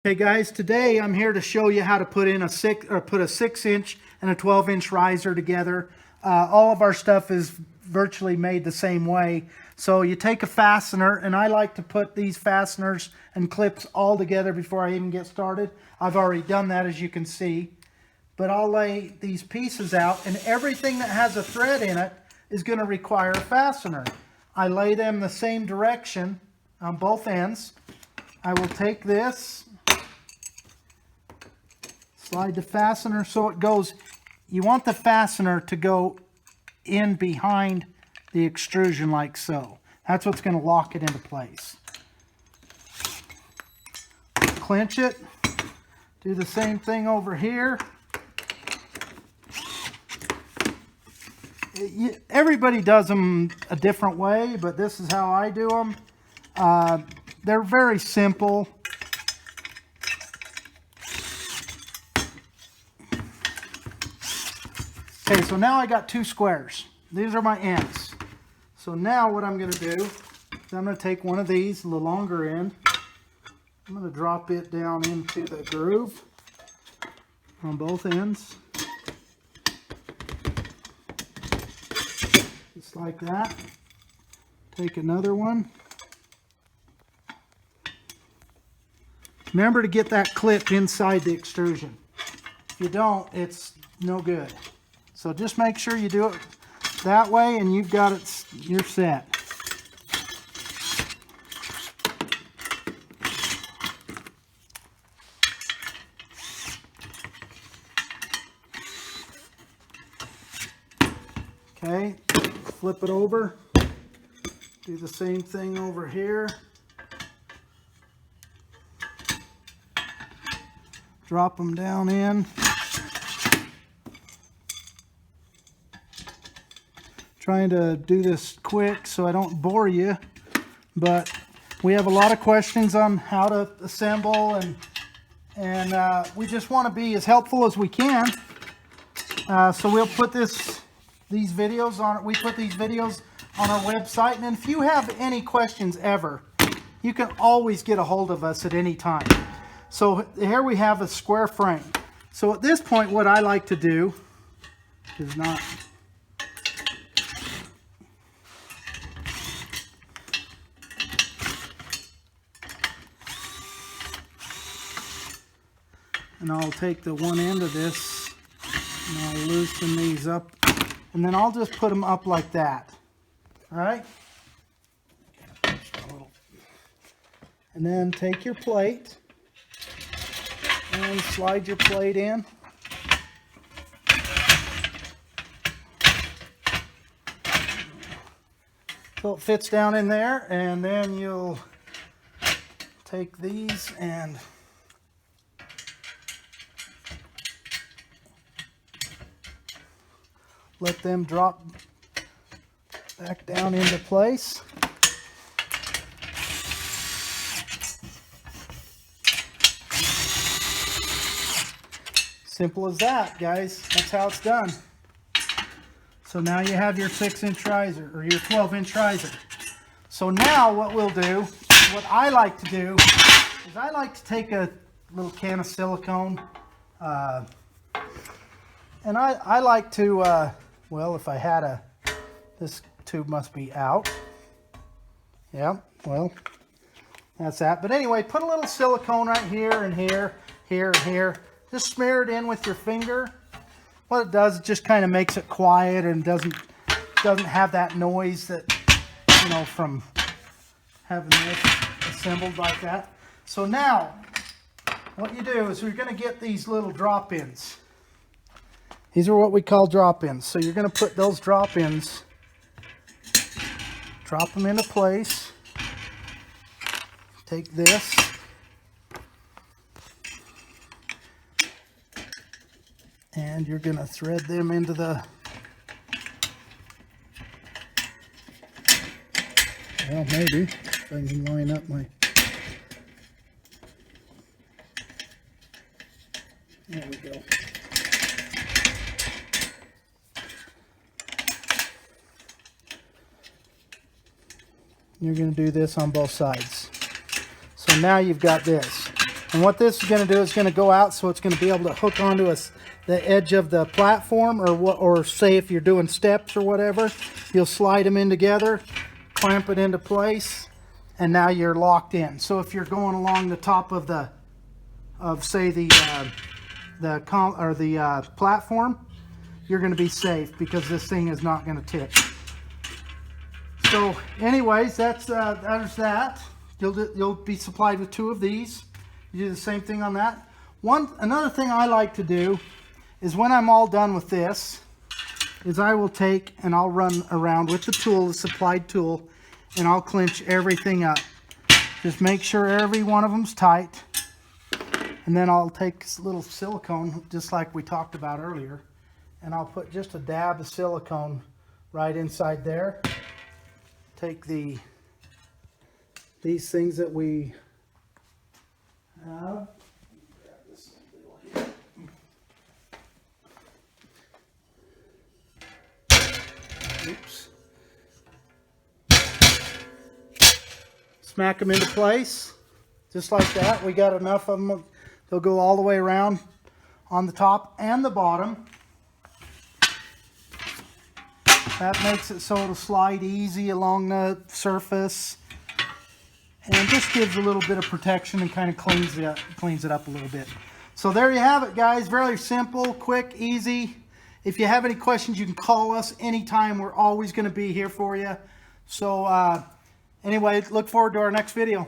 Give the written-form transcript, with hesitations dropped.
Hey guys, today I'm here to show you how to put in a 6-inch and a 12-inch riser together. All of our stuff is virtually made the same way. So you take a fastener, and I like to put these fasteners and clips all together before I even get started. I've already done that, as you can see. But I'll lay these pieces out, and everything that has a thread in it is going to require a fastener. I lay them the same direction on both ends. I will take this, slide the fastener so it goes. You want the fastener to go in behind the extrusion like so. That's what's going to lock it into place. Clinch it. Do the same thing over here. Everybody does them a different way, but this is how I do them. They're very simple. Okay, so now I got two squares. These are my ends. So now what I'm going to do is I'm going to take one of these, the longer end. I'm going to drop it down into the groove on both ends. Just like that. Take another one. Remember to get that clip inside the extrusion. If you don't, it's no good. So just make sure you do it that way, and you've got it, you're set. Okay, flip it over. Do the same thing over here. Drop them down in. Trying to do this quick so I don't bore you, but we have a lot of questions on how to assemble, and we just want to be as helpful as we can. So we'll put these videos on. We put these videos on our website, and if you have any questions ever, you can always get a hold of us at any time. So here we have a square frame. So at this point, what I like to do is not. And I'll take the one end of this and I'll loosen these up, and then I'll just put them up like that. All right? And then take your plate and slide your plate in. So it fits down in there, and then you'll take these and let them drop back down into place. Simple as that, guys. That's how it's done. So now you have your 6-inch riser, or your 12-inch riser. So now what we'll do, what I like to do, is I like to take a little can of silicone, and I like to, well, if I had this tube must be out. Yeah, well, that's that. But anyway, put a little silicone right here and here, here and here. Just smear it in with your finger. What it does, it just kind of makes it quiet and doesn't have that noise that, you know, from having this assembled like that. So now, what you do is we're going to get these little drop-ins. These are what we call drop-ins. So you're going to put those drop-ins, drop them into place. Take this. And you're going to thread them into the, well, maybe, if I can line up my, there we go. You're going to do this on both sides. So now you've got this. And what this is going to do is going to go out, so it's going to be able to hook onto the edge of the platform, or say if you're doing steps or whatever, you'll slide them in together, clamp it into place, and now you're locked in. So if you're going along the top of the platform, you're going to be safe because this thing is not going to tip. So anyways, there's that. You'll be supplied with 2 of these. You do the same thing on that. Another thing I like to do is, when I'm all done with this, is I will take and I'll run around with the tool, the supplied tool, and I'll clinch everything up. Just make sure every one of them's tight. And then I'll take a little silicone, just like we talked about earlier, and I'll put just a dab of silicone right inside there. Take these things that we have. Grab this little here. Oops. Smack them into place, just like that. We got enough of them. They'll go all the way around on the top and the bottom. That makes it so it'll slide easy along the surface, and just gives a little bit of protection and kind of cleans it up a little bit. So there you have it, guys. Very simple, quick, easy. If you have any questions, you can call us anytime. We're always going to be here for you. So anyway, look forward to our next video.